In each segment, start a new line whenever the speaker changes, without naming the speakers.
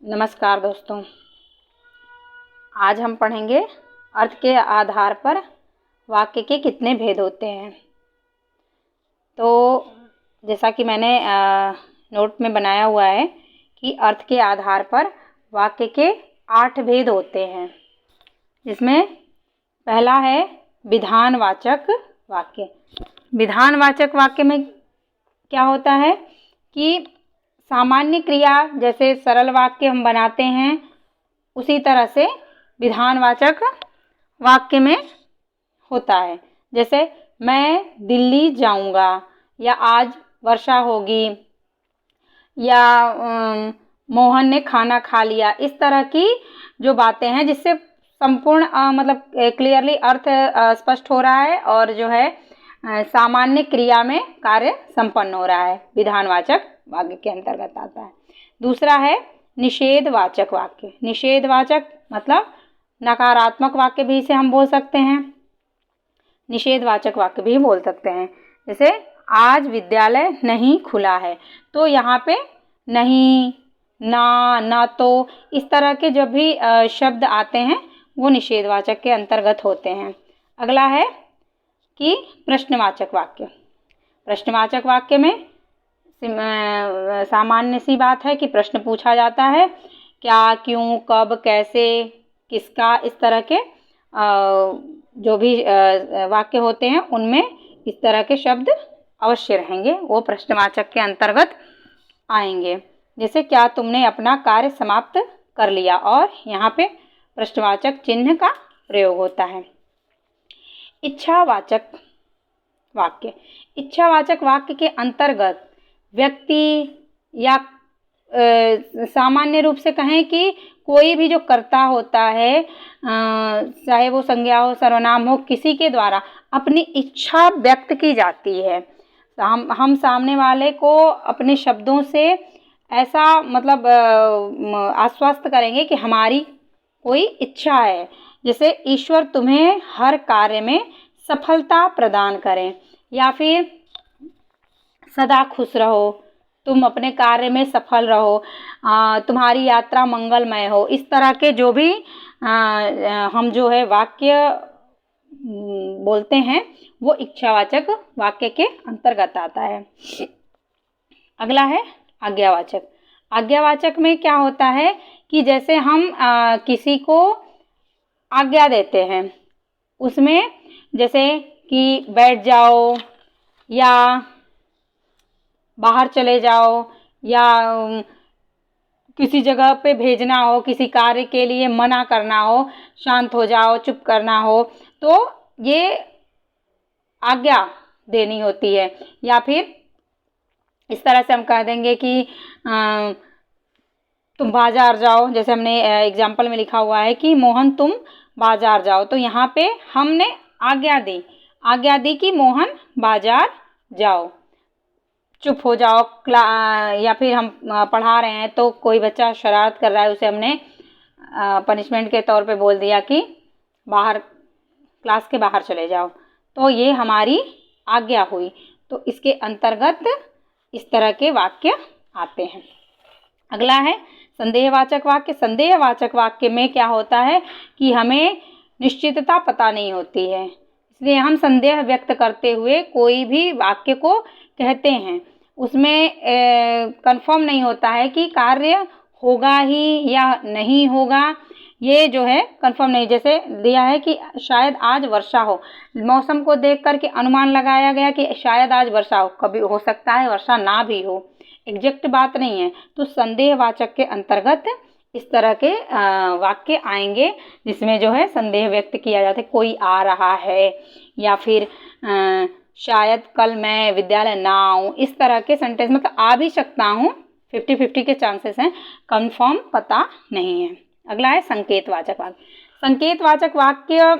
नमस्कार दोस्तों। आज हम पढ़ेंगे अर्थ के आधार पर वाक्य के कितने भेद होते हैं। तो जैसा कि मैंने नोट में बनाया हुआ है कि अर्थ के आधार पर वाक्य के 8 भेद होते हैं, जिसमें पहला है विधानवाचक वाक्य। विधानवाचक वाक्य में क्या होता है कि सामान्य क्रिया जैसे सरल वाक्य हम बनाते हैं, उसी तरह से विधानवाचक वाक्य में होता है। जैसे मैं दिल्ली जाऊंगा, या आज वर्षा होगी, या मोहन ने खाना खा लिया। इस तरह की जो बातें हैं जिससे संपूर्ण मतलब क्लियरली अर्थ स्पष्ट हो रहा है और जो है सामान्य क्रिया में कार्य संपन्न हो रहा है, विधानवाचक वाक्य के अंतर्गत आता है। दूसरा है निषेधवाचक वाक्य। निषेधवाचक मतलब नकारात्मक वाक्य भी इसे हम बोल सकते हैं, निषेधवाचक वाक्य भी बोल सकते हैं। जैसे आज विद्यालय नहीं खुला है, तो यहाँ पे नहीं, ना तो, इस तरह के जब भी शब्द आते हैं वो निषेधवाचक के अंतर्गत होते हैं। अगला है कि प्रश्नवाचक वाक्य। प्रश्नवाचक वाक्य में सामान्य सी बात है कि प्रश्न पूछा जाता है, क्या, क्यों, कब, कैसे, किसका, इस तरह के जो भी वाक्य होते हैं उनमें इस तरह के शब्द अवश्य रहेंगे, वो प्रश्नवाचक के अंतर्गत आएंगे। जैसे क्या तुमने अपना कार्य समाप्त कर लिया, और यहाँ पे प्रश्नवाचक चिन्ह का प्रयोग होता है। इच्छावाचक वाक्य। इच्छावाचक वाक्य के अंतर्गत व्यक्ति या सामान्य रूप से कहें कि कोई भी जो कर्ता होता है, चाहे वो संज्ञा हो, सर्वनाम हो, किसी के द्वारा अपनी इच्छा व्यक्त की जाती है। हम सामने वाले को अपने शब्दों से ऐसा मतलब आश्वस्त करेंगे कि हमारी कोई इच्छा है। जैसे ईश्वर तुम्हें हर कार्य में सफलता प्रदान करें, या फिर सदा खुश रहो, तुम अपने कार्य में सफल रहो, तुम्हारी यात्रा मंगलमय हो। इस तरह के जो भी हम जो है वाक्य बोलते हैं वो इच्छावाचक वाक्य के अंतर्गत आता है। अगला है आज्ञावाचक। आज्ञावाचक में क्या होता है कि जैसे हम किसी को आज्ञा देते हैं, उसमें जैसे कि बैठ जाओ, या बाहर चले जाओ, या किसी जगह पे भेजना हो, किसी कार्य के लिए मना करना हो, शांत हो जाओ, चुप करना हो, तो ये आज्ञा देनी होती है। या फिर इस तरह से हम कह देंगे कि तुम बाजार जाओ। जैसे हमने एग्जाम्पल में लिखा हुआ है कि मोहन तुम बाजार जाओ, तो यहाँ पे हमने आज्ञा दी कि मोहन बाजार जाओ, चुप हो जाओ। या फिर हम पढ़ा रहे हैं तो कोई बच्चा शरारत कर रहा है, उसे हमने पनिशमेंट के तौर पे बोल दिया कि बाहर, क्लास के बाहर चले जाओ, तो ये हमारी आज्ञा हुई। तो इसके अंतर्गत इस तरह के वाक्य आते हैं। अगला है संदेहवाचक वाक्य। संदेहवाचक वाक्य में क्या होता है कि हमें निश्चितता पता नहीं होती है, इसलिए हम संदेह व्यक्त करते हुए कोई भी वाक्य को कहते हैं। उसमें कंफर्म नहीं होता है कि कार्य होगा ही या नहीं होगा, ये जो है कंफर्म नहीं। जैसे दिया है कि शायद आज वर्षा हो, मौसम को देख करके अनुमान लगाया गया कि शायद आज वर्षा हो, कभी हो सकता है वर्षा ना भी हो, एग्जैक्ट बात नहीं है। तो संदेहवाचक के अंतर्गत इस तरह के वाक्य आएंगे जिसमें जो है संदेह व्यक्त किया जाता है, कोई आ रहा है, या फिर शायद कल मैं विद्यालय ना आऊँ। इस तरह के सेंटेंस मतलब आ भी सकता हूँ, 50-50 के चांसेस हैं, कंफर्म पता नहीं है। अगला है संकेतवाचक वाक्य। संकेतवाचक वाक्य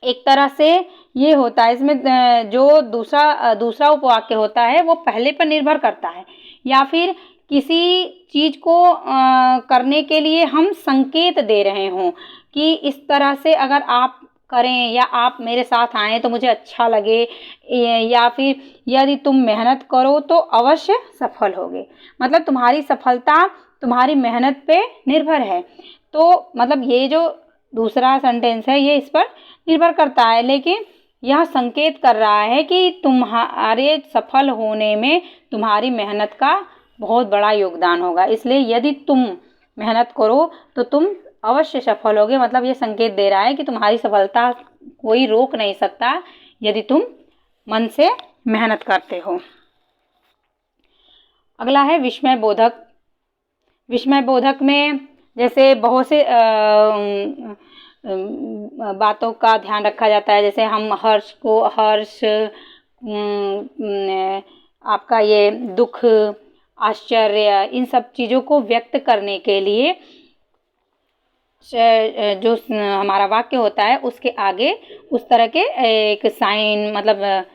एक तरह से ये होता है, इसमें जो दूसरा उपवाक्य होता है वो पहले पर निर्भर करता है, या फिर किसी चीज को करने के लिए हम संकेत दे रहे हों कि इस तरह से अगर आप करें या आप मेरे साथ आएँ तो मुझे अच्छा लगे, या फिर यदि तुम मेहनत करो तो अवश्य सफल होगे। मतलब तुम्हारी सफलता तुम्हारी मेहनत पे निर्भर है। तो मतलब ये जो दूसरा सेंटेंस है ये इस पर निर्भर करता है, लेकिन यह संकेत कर रहा है कि तुम्हारे सफल होने में तुम्हारी मेहनत का बहुत बड़ा योगदान होगा। इसलिए यदि तुम मेहनत करो तो तुम अवश्य सफल होगे। मतलब ये संकेत दे रहा है कि तुम्हारी सफलता कोई रोक नहीं सकता यदि तुम मन से मेहनत करते हो। अगला है विस्मय बोधक। विस्मय बोधक में जैसे बहुत से बातों का ध्यान रखा जाता है। जैसे हम हर्ष को आपका ये दुख, आश्चर्य, इन सब चीज़ों को व्यक्त करने के लिए जो हमारा वाक्य होता है उसके आगे उस तरह के एक साइन मतलब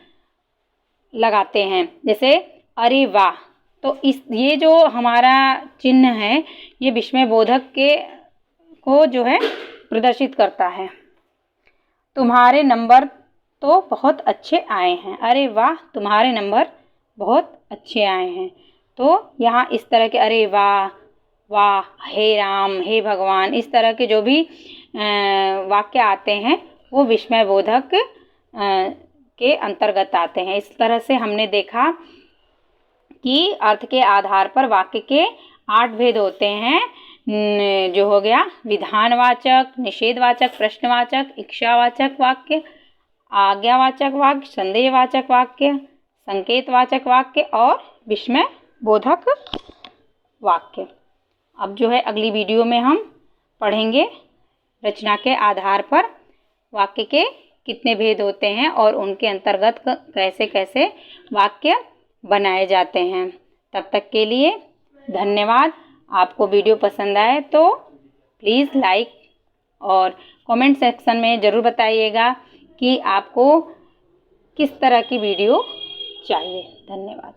लगाते हैं। जैसे अरे वाह, तो ये जो हमारा चिन्ह है ये विस्मय बोधक को जो है प्रदर्शित करता है। तुम्हारे नंबर तो बहुत अच्छे आए हैं। अरे वाह, तुम्हारे नंबर बहुत अच्छे आए हैं। तो यहाँ इस तरह के अरे वाह, वाह, हे राम, हे भगवान, इस तरह के जो भी वाक्य आते हैं वो विस्मय बोधक के अंतर्गत आते हैं। इस तरह से हमने देखा कि अर्थ के आधार पर वाक्य के 8 भेद होते हैं। जो हो गया विधानवाचक, निषेधवाचक, प्रश्नवाचक, इच्छावाचक वाक्य, आज्ञावाचक वाक्य, संदेहवाचक वाक्य, संकेतवाचक वाक्य और विस्मय बोधक वाक्य। अब जो है अगली वीडियो में हम पढ़ेंगे रचना के आधार पर वाक्य के कितने भेद होते हैं और उनके अंतर्गत कैसे कैसे वाक्य बनाए जाते हैं। तब तक के लिए धन्यवाद। आपको वीडियो पसंद आए तो प्लीज़ लाइक और कमेंट सेक्शन में ज़रूर बताइएगा कि आपको किस तरह की वीडियो चाहिए। धन्यवाद।